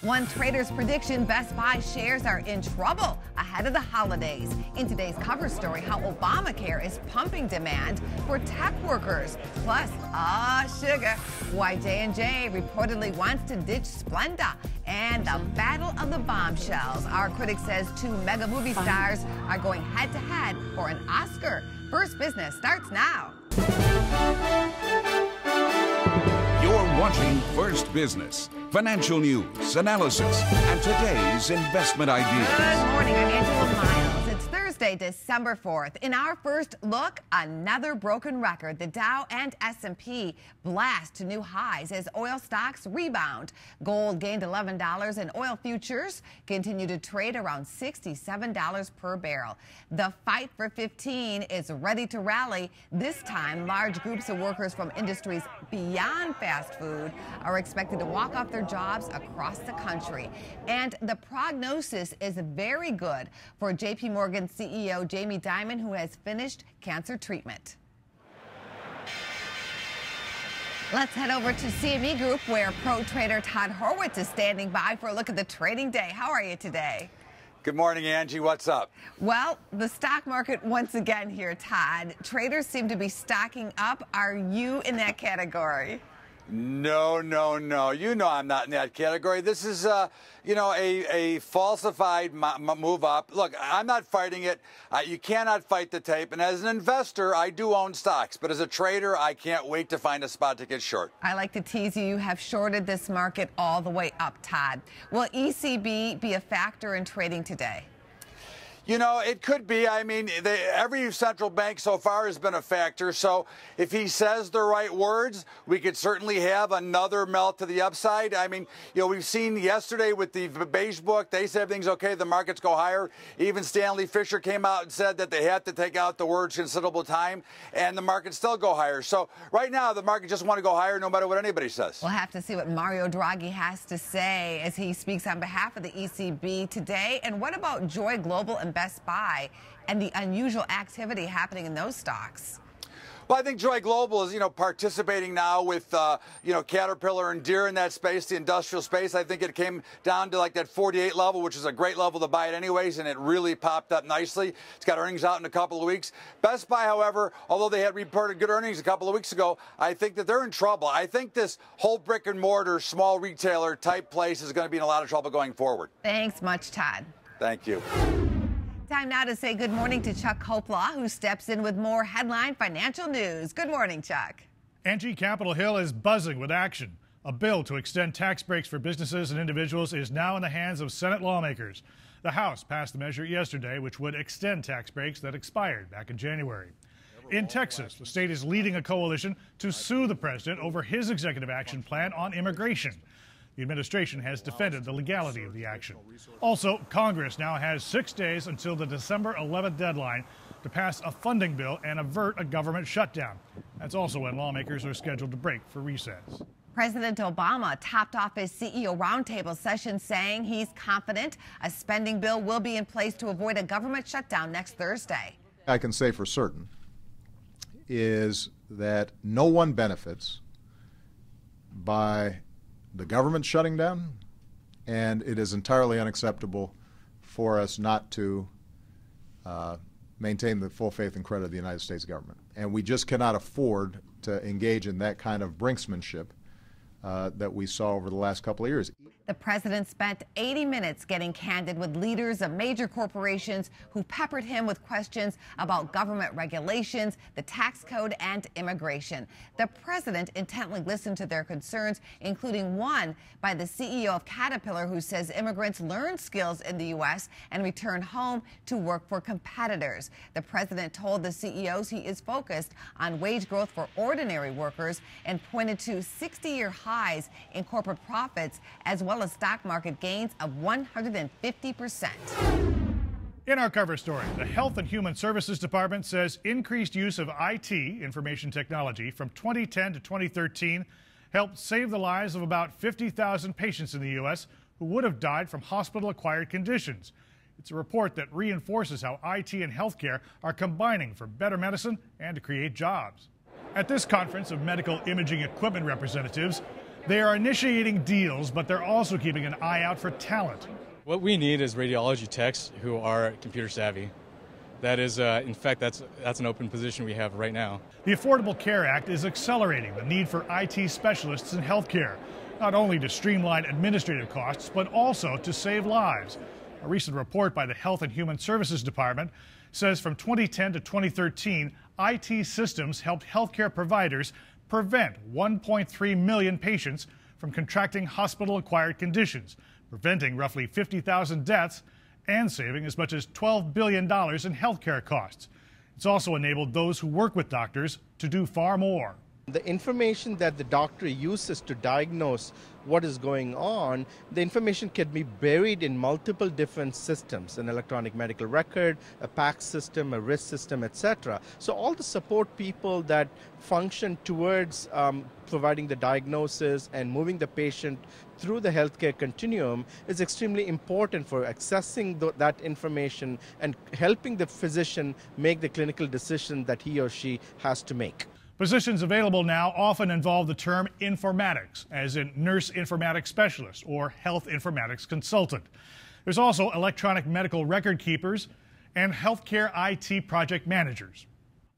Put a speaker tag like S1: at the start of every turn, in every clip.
S1: One trader's prediction, Best Buy shares are in trouble ahead of the holidays. In today's cover story, how Obamacare is pumping demand for tech workers. Plus, sugar, why J&J reportedly wants to ditch Splenda. And the battle of the bombshells. Our critic says two mega movie stars are going head-to-head for an Oscar. First Business starts now.
S2: You're watching First Business. Financial news, analysis, and today's investment ideas.
S1: Good morning, I'm Angela Miles. It's Thursday, December 4th. In our first look, another broken record. The Dow and S&P blast to new highs as oil stocks rebound. Gold gained $11 and oil futures continue to trade around $67 per barrel. The fight for 15 is ready to rally. This time, large groups of workers from industries beyond fast food are expected to walk off their jobs across the country. And the prognosis is very good for J.P. Morgan CEO Jamie Dimon, who has finished cancer treatment. Let's head over to CME Group, where pro trader Todd Horwitz is standing by for a look at the trading day. How are you today?
S3: Good morning, Angie. What's up?
S1: Well, the stock market once again here, Todd. Traders seem to be stocking up. Are you in that category?
S3: No. You know I'm not in that category. This is, a falsified move up. Look, I'm not fighting it. You cannot fight the tape. And as an investor, I do own stocks. But as a trader, I can't wait to find a spot to get short.
S1: I like to tease you. You have shorted this market all the way up, Todd. Will ECB be a factor in trading today?
S3: You know, it could be. I mean, every central bank so far has been a factor. So if he says the right words, we could certainly have another melt to the upside. I mean, we've seen yesterday with the beige book, they said everything's okay, the markets go higher. Even Stanley Fischer came out and said that they had to take out the words considerable time, and the markets still go higher. So right now, the market just want to go higher no matter what anybody says.
S1: We'll have to see what Mario Draghi has to say as he speaks on behalf of the ECB today. And what about Joy Global and Best Buy and the unusual activity happening in those stocks?
S3: Well, I think Joy Global is, participating now with, Caterpillar and Deere in that space, the industrial space. I think it came down to like that 48 level, which is a great level to buy it anyways, and it really popped up nicely. It's got earnings out in a couple of weeks. Best Buy, however, although they had reported good earnings a couple of weeks ago, I think that they're in trouble. I think this whole brick and mortar, small retailer type place is going to be in a lot of trouble going forward.
S1: Thanks much, Todd.
S3: Thank you.
S1: Time now to say good morning to Chuck Hopelaw, who steps in with more headline financial news. Good morning, Chuck.
S4: Angie, Capitol Hill is buzzing with action. A bill to extend tax breaks for businesses and individuals is now in the hands of Senate lawmakers. The House passed the measure yesterday, which would extend tax breaks that expired back in January. In Texas, the state is leading a coalition to sue the president over his executive action plan on immigration. The administration has defended the legality of the action. Also, Congress now has 6 days until the December 11th deadline to pass a funding bill and avert a government shutdown. That's also when lawmakers are scheduled to break for recess.
S1: President Obama topped off his CEO roundtable session saying he's confident a spending bill will be in place to avoid a government shutdown next Thursday.
S5: I can say for certain is that no one benefits by the government shutting down, and it is entirely unacceptable for us not to maintain the full faith and credit of the United States government. And we just cannot afford to engage in that kind of brinksmanship that we saw over the last couple of years.
S1: The president spent 80 minutes getting candid with leaders of major corporations who peppered him with questions about government regulations, the tax code, and immigration. The president intently listened to their concerns, including one by the CEO of Caterpillar, who says immigrants learn skills in the U.S. and return home to work for competitors. The president told the CEOs he is focused on wage growth for ordinary workers and pointed to 60-year highs in corporate profits, as well as stock market gains of 150%.
S4: In our cover story, the Health and Human Services Department says increased use of IT, information technology, from 2010 to 2013 helped save the lives of about 50,000 patients in the U.S. who would have died from hospital-acquired conditions. It's a report that reinforces how IT and healthcare are combining for better medicine and to create jobs. At this conference of medical imaging equipment representatives, They are initiating deals, but they're also keeping an eye out for talent.
S6: What we need is radiology techs who are computer savvy. That is, in fact, that's an open position we have right now.
S4: The Affordable Care Act is accelerating the need for IT specialists in healthcare, not only to streamline administrative costs, but also to save lives. A recent report by the Health and Human Services Department says from 2010 to 2013, IT systems helped healthcare providers prevent 1.3 million patients from contracting hospital-acquired conditions, preventing roughly 50,000 deaths and saving as much as $12 billion in healthcare costs. It's also enabled those who work with doctors to do far more.
S7: The information that the doctor uses to diagnose what is going on, the information can be buried in multiple different systems, an electronic medical record, a PACS system, a RIS system, etc. So all the support people that function towards providing the diagnosis and moving the patient through the healthcare continuum is extremely important for accessing that information and helping the physician make the clinical decision that he or she has to make.
S4: Positions available now often involve the term informatics, as in nurse informatics specialist or health informatics consultant. There's also electronic medical record keepers and healthcare IT project managers.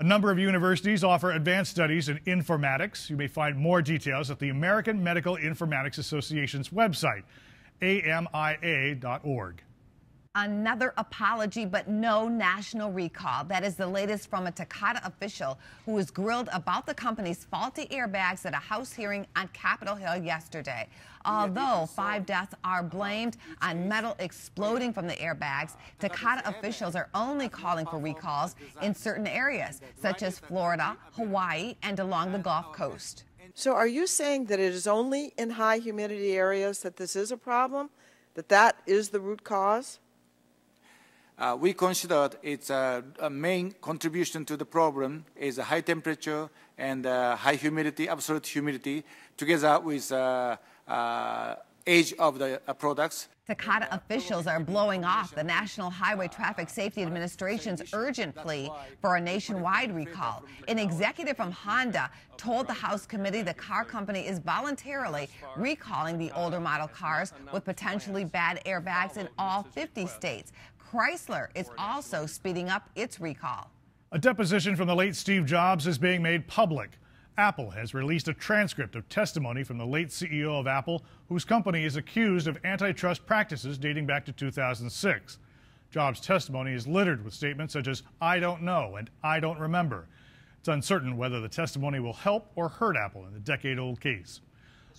S4: A number of universities offer advanced studies in informatics. You may find more details at the American Medical Informatics Association's website, amia.org.
S1: Another apology, but no national recall. That is the latest from a Takata official who was grilled about the company's faulty airbags at a House hearing on Capitol Hill yesterday. Although 5 deaths are blamed on metal exploding from the airbags, Takata officials are only calling for recalls in certain areas, such as Florida, Hawaii, and along the Gulf Coast.
S8: So are you saying that it is only in high humidity areas that this is a problem, that is the root cause?
S9: We consider it's a main contribution to the problem is a high temperature and high humidity, absolute humidity, together with age of the products.
S1: Takata officials are blowing off the National Highway Traffic Safety Administration's urgent plea for a nationwide recall. An executive from Honda told the House committee the car company is voluntarily recalling the older model cars with potentially bad airbags in all 50 states. Chrysler is also speeding up its recall.
S4: A deposition from the late Steve Jobs is being made public. Apple has released a transcript of testimony from the late CEO of Apple, whose company is accused of antitrust practices dating back to 2006. Jobs' testimony is littered with statements such as, "I don't know" and "I don't remember." It's uncertain whether the testimony will help or hurt Apple in the decade-old case.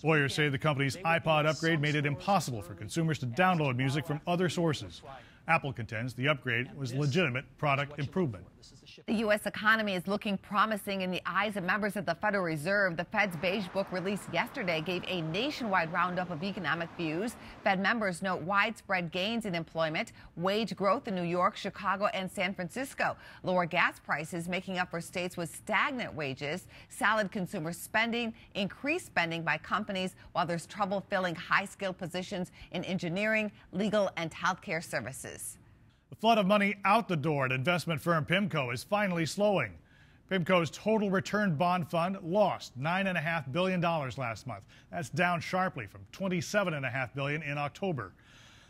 S4: Lawyers say the company's iPod upgrade made it impossible for consumers to download music from other sources. Apple contends the upgrade was legitimate product improvement.
S1: The U.S. economy is looking promising in the eyes of members of the Federal Reserve. The Fed's Beige Book released yesterday gave a nationwide roundup of economic views. Fed members note widespread gains in employment, wage growth in New York, Chicago, and San Francisco, lower gas prices making up for states with stagnant wages, solid consumer spending, increased spending by companies while there's trouble filling high-skilled positions in engineering, legal, and healthcare services.
S4: The flood of money out the door at investment firm PIMCO is finally slowing. PIMCO's total return bond fund lost $9.5 billion last month. That's down sharply from $27.5 billion in October.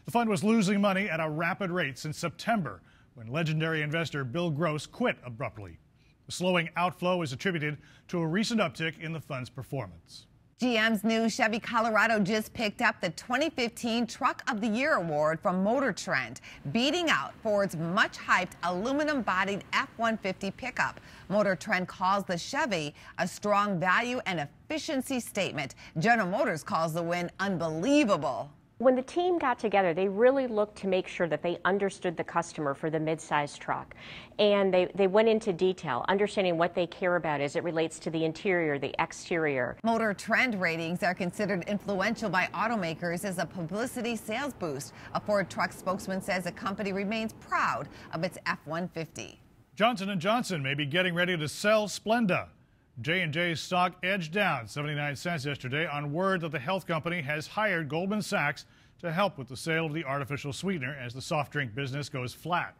S4: The fund was losing money at a rapid rate since September, when legendary investor Bill Gross quit abruptly. The slowing outflow is attributed to a recent uptick in the fund's performance.
S1: GM's new Chevy Colorado just picked up the 2015 Truck of the Year award from Motor Trend, beating out Ford's much-hyped aluminum-bodied F-150 pickup. Motor Trend calls the Chevy a strong value and efficiency statement. General Motors calls the win unbelievable.
S10: When the team got together, they really looked to make sure that they understood the customer for the midsize truck. And they went into detail, understanding what they care about as it relates to the interior, the exterior.
S1: Motor Trend ratings are considered influential by automakers as a publicity sales boost. A Ford truck spokesman says the company remains proud of its F-150.
S4: Johnson & Johnson may be getting ready to sell Splenda. J&J's stock edged down 79 cents yesterday on word that the health company has hired Goldman Sachs to help with the sale of the artificial sweetener as the soft drink business goes flat.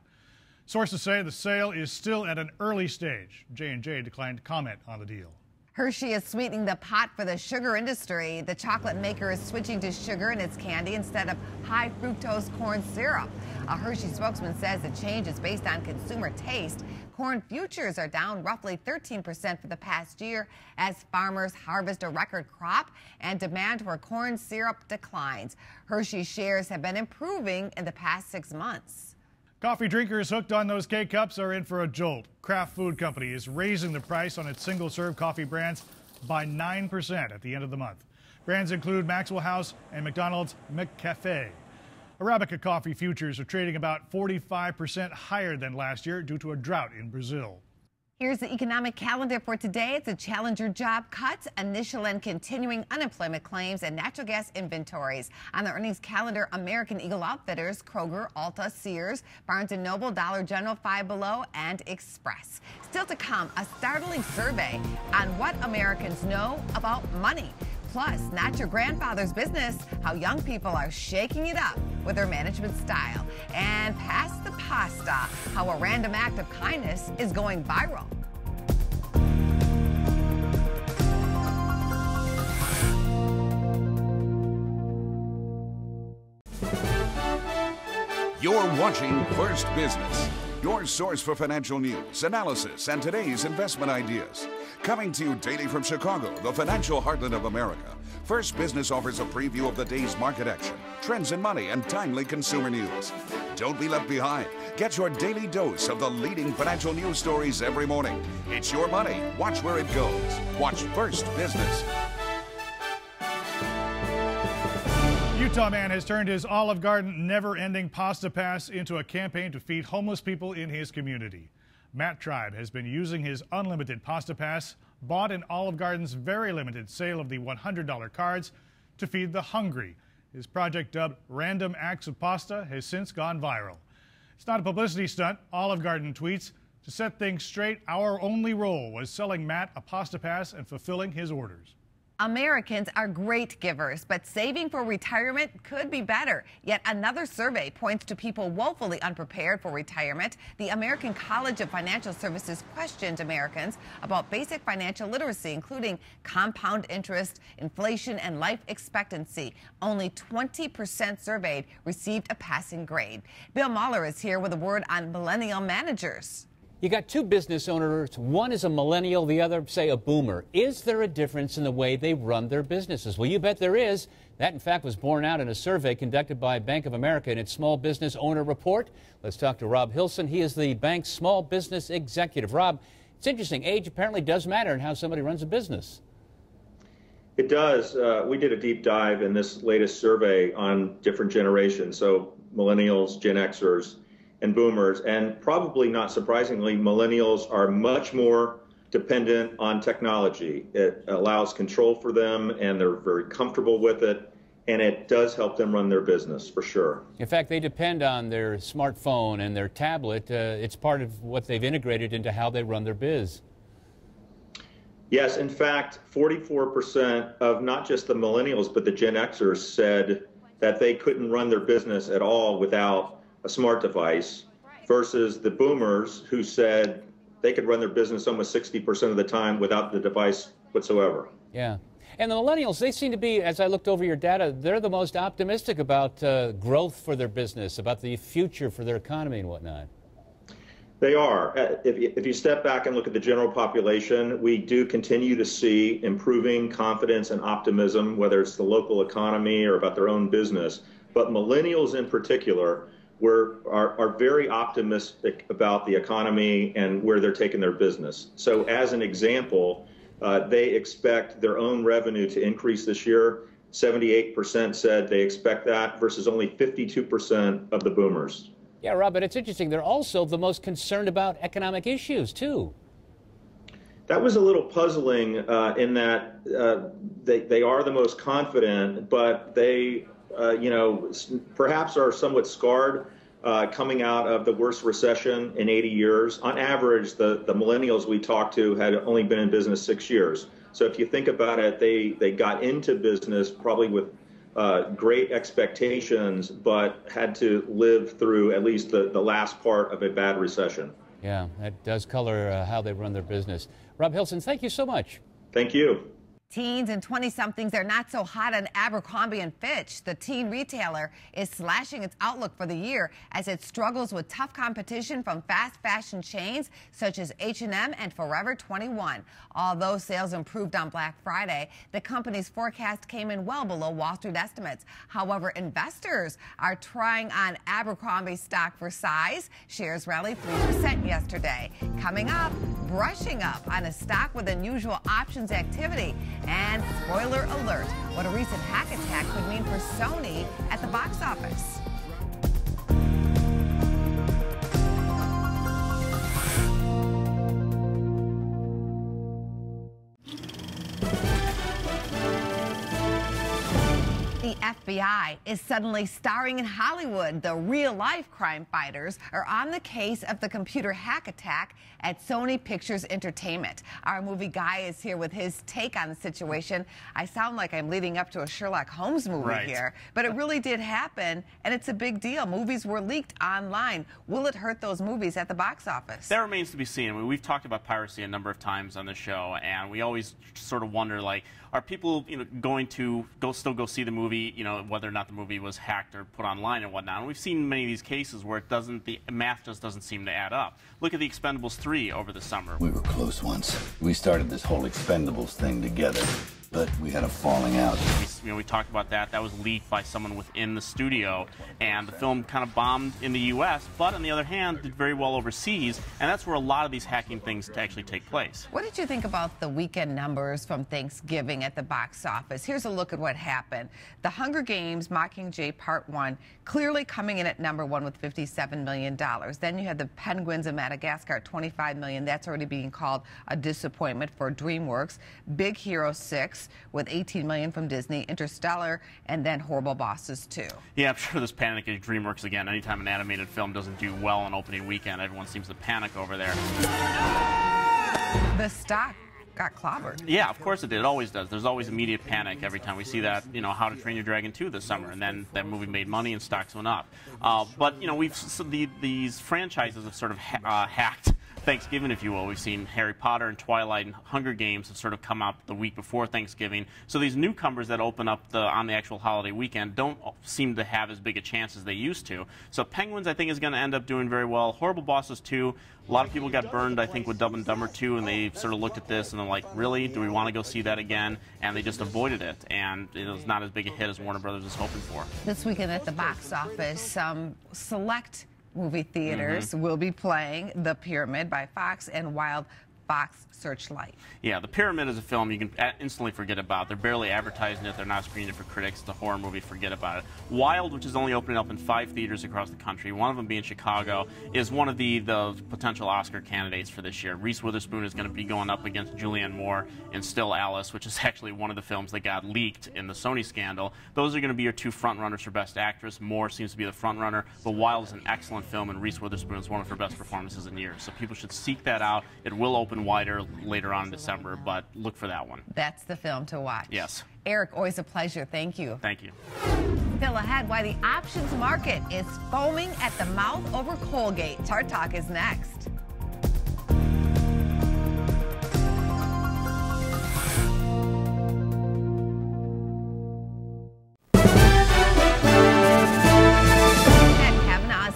S4: Sources say the sale is still at an early stage. J&J declined to comment on the deal.
S1: Hershey is sweetening the pot for the sugar industry. The chocolate maker is switching to sugar in its candy instead of high fructose corn syrup. A Hershey spokesman says the change is based on consumer taste. Corn futures are down roughly 13% for the past year as farmers harvest a record crop and demand for corn syrup declines. Hershey shares have been improving in the past 6 months.
S4: Coffee drinkers hooked on those K-Cups are in for a jolt. Kraft Food Company is raising the price on its single-serve coffee brands by 9% at the end of the month. Brands include Maxwell House and McDonald's McCafe. Arabica coffee futures are trading about 45% higher than last year due to a drought in Brazil.
S1: Here's the economic calendar for today. It's a Challenger job cuts, initial and continuing unemployment claims, and natural gas inventories. On the earnings calendar, American Eagle Outfitters, Kroger, Ulta, Sears, Barnes & Noble, Dollar General, Five Below, and Express. Still to come, a startling survey on what Americans know about money. Plus, not your grandfather's business, how young people are shaking it up with their management style. And pass the pasta, how a random act of kindness is going viral.
S2: You're watching First Business, your source for financial news, analysis, and today's investment ideas. Coming to you daily from Chicago, the financial heartland of America, First Business offers a preview of the day's market action, trends in money, and timely consumer news. Don't be left behind. Get your daily dose of the leading financial news stories every morning. It's your money. Watch where it goes. Watch First Business.
S4: Utah man has turned his Olive Garden never-ending pasta pass into a campaign to feed homeless people in his community. Matt Tribe has been using his unlimited pasta pass, bought in Olive Garden's very limited sale of the $100 cards, to feed the hungry. His project, dubbed Random Acts of Pasta, has since gone viral. It's not a publicity stunt. Olive Garden tweets, "To set things straight, our only role was selling Matt a pasta pass and fulfilling his orders."
S1: Americans are great givers, but saving for retirement could be better. Yet another survey points to people woefully unprepared for retirement. The American College of Financial Services questioned Americans about basic financial literacy, including compound interest, inflation, and life expectancy. Only 20% surveyed received a passing grade. Bill Moller is here with a word on millennial managers.
S11: You got two business owners. One is a millennial, the other, say, a boomer. Is there a difference in the way they run their businesses? Well, you bet there is. That, in fact, was borne out in a survey conducted by Bank of America in its Small Business Owner Report. Let's talk to Robb Hilson. He is the bank's small business executive. Robb, it's interesting. Age apparently does matter in how somebody runs a business.
S12: It does. We did a deep dive in this latest survey on different generations, so millennials, Gen Xers, and boomers, and probably not surprisingly, millennials are much more dependent on technology. It allows control for them, and they're very comfortable with it, and it does help them run their business, for sure.
S11: In fact, they depend on their smartphone and their tablet. It's part of what they've integrated into how they run their biz.
S12: Yes, in fact, 44% of not just the millennials, but the Gen Xers said that they couldn't run their business at all without a smart device, versus the boomers who said they could run their business almost 60% of the time without the device whatsoever.
S11: Yeah. And the millennials, they seem to be, as I looked over your data, they're the most optimistic about growth for their business, about the future for their economy and whatnot.
S12: They are. If you step back and look at the general population, we do continue to see improving confidence and optimism, whether it's the local economy or about their own business. But millennials in particular are very optimistic about the economy and where they're taking their business. So as an example, they expect their own revenue to increase this year. 78% said they expect that versus only 52% of the boomers.
S11: Yeah, Rob, but it's interesting. They're also the most concerned about economic issues, too.
S12: That was a little puzzling in that they are the most confident, but they perhaps are somewhat scarred coming out of the worst recession in 80 years. On average, the millennials we talked to had only been in business 6 years. So if you think about it, they got into business probably with great expectations, but had to live through at least the last part of a bad recession.
S11: Yeah, that does color how they run their business. Robb Hilson, thank you so much.
S12: Thank you.
S1: Teens and 20-somethings are not so hot on Abercrombie & Fitch. The teen retailer is slashing its outlook for the year as it struggles with tough competition from fast fashion chains such as H&M and Forever 21. Although sales improved on Black Friday, the company's forecast came in well below Wall Street estimates. However, investors are trying on Abercrombie stock for size. Shares rallied 3% yesterday. Coming up, brushing up on a stock with unusual options activity. And spoiler alert, what a recent hack attack could mean for Sony at the box office. The FBI is suddenly starring in Hollywood. The real-life crime fighters are on the case of the computer hack attack at Sony Pictures Entertainment. Our movie guy is here with his take on the situation. I sound like I'm leading up to a Sherlock Holmes movie here, but it really did happen, and it's a big deal. Movies were leaked online. Will it hurt those movies at the box office?
S13: That remains to be seen. I mean, we've talked about piracy a number of times on the show, and we always sort of wonder, like, are people, going to still go see the movie, whether or not the movie was hacked or put online and whatnot? And we've seen many of these cases where the math just doesn't seem to add up. Look at the Expendables 3 over the summer.
S14: We were close once. We started this whole Expendables thing together, but we had a falling out.
S13: We talked about that. That was leaked by someone within the studio, and the film kind of bombed in the U.S., but on the other hand, did very well overseas, and that's where a lot of these hacking things actually take place.
S1: What did you think about the weekend numbers from Thanksgiving at the box office? Here's a look at what happened. The Hunger Games Mockingjay Part 1 clearly coming in at #1 with $57 million. Then you had the Penguins of Madagascar at $25 million. That's already being called a disappointment for DreamWorks. Big Hero 6 with $18 million from Disney. Interstellar, and then Horrible Bosses 2.
S13: Yeah, I'm sure there's panic at DreamWorks again. Anytime an animated film doesn't do well on opening weekend, everyone seems to panic over there.
S1: The stock got clobbered.
S13: Yeah, of course it did. It always does. There's always immediate panic every time we see that, How to Train Your Dragon 2 this summer, and then that movie made money and stocks went up. But, these franchises have sort of hacked Thanksgiving, if you will. We've seen Harry Potter and Twilight and Hunger Games have sort of come out the week before Thanksgiving. So these newcomers that open up on the actual holiday weekend don't seem to have as big a chance as they used to. So Penguins, I think, is going to end up doing very well. Horrible Bosses 2, a lot of people got burned, I think, with Dumb and Dumber 2, and they sort of looked at this and they're like, really? Do we want to go see that again? And they just avoided it. And it was not as big a hit as Warner Brothers was hoping for.
S1: This weekend at the box office, some select movie theaters will be playing The Pyramid by Fox and Wild Fox Searchlight.
S13: Yeah, The Pyramid is a film you can instantly forget about. They're barely advertising it. They're not screening it for critics. It's a horror movie. Forget about it. Wild, which is only opening up in 5 theaters across the country, one of them being Chicago, is one of the potential Oscar candidates for this year. Reese Witherspoon is going to be going up against Julianne Moore in Still Alice, which is actually one of the films that got leaked in the Sony scandal. Those are going to be your 2 frontrunners for Best Actress. Moore seems to be the frontrunner, but Wild is an excellent film, and Reese Witherspoon is one of her best performances in years. So people should seek that out. It will open wider later on in December, but look for that one.
S1: That's the film to watch.
S13: Yes.
S1: Eric, always a pleasure. Thank you.
S13: Thank you.
S1: Still ahead, why the options market is foaming at the mouth over Colgate. Chart Talk is next.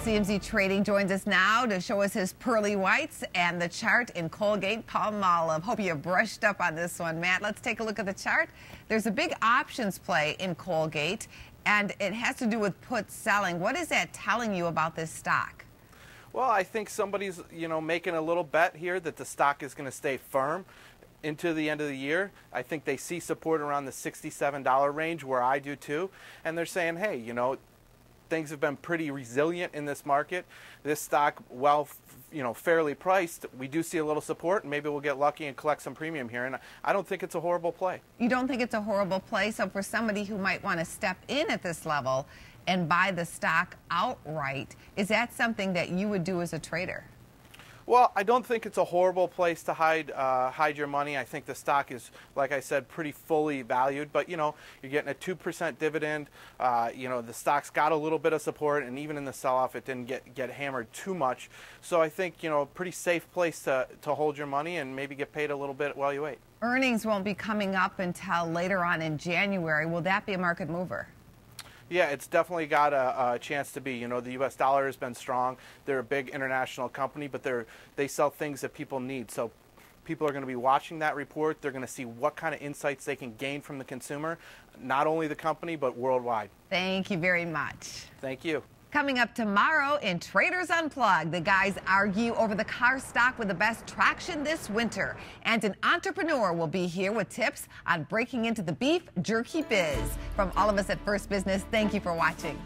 S1: CMC Trading joins us now to show us his pearly whites and the chart in Colgate-Palmolive. Hope you brushed up on this one, Matt. Let's take a look at the chart. There's a big options play in Colgate, and it has to do with put selling. What is that telling you about this stock?
S7: Well, I think somebody's, making a little bet here that the stock is going to stay firm into the end of the year. I think they see support around the $67 range, where I do too, and they're saying, hey, things have been pretty resilient in this market. This stock, fairly priced, we do see a little support, and maybe we'll get lucky and collect some premium here. And I don't think it's a horrible play.
S1: You don't think it's a horrible play? So for somebody who might want to step in at this level and buy the stock outright, is that something that you would do as a trader?
S7: Well, I don't think it's a horrible place to hide your money. I think the stock is, like I said, pretty fully valued. But, you know, you're getting a 2% dividend. You know, the stock's got a little bit of support, and even in the sell-off, it didn't get hammered too much. So I think, you know, a pretty safe place to hold your money and maybe get paid a little bit while you wait.
S1: Earnings won't be coming up until later on in January. Will that be a market mover?
S7: Yeah, it's definitely got a chance to be. You know, the U.S. dollar has been strong. They're a big international company, but they sell things that people need. So people are going to be watching that report. They're going to see what kind of insights they can gain from the consumer, not only the company, but worldwide.
S1: Thank you very much.
S7: Thank you.
S1: Coming up tomorrow in Traders Unplugged, the guys argue over the car stock with the best traction this winter. And an entrepreneur will be here with tips on breaking into the beef jerky biz. From all of us at First Business, thank you for watching.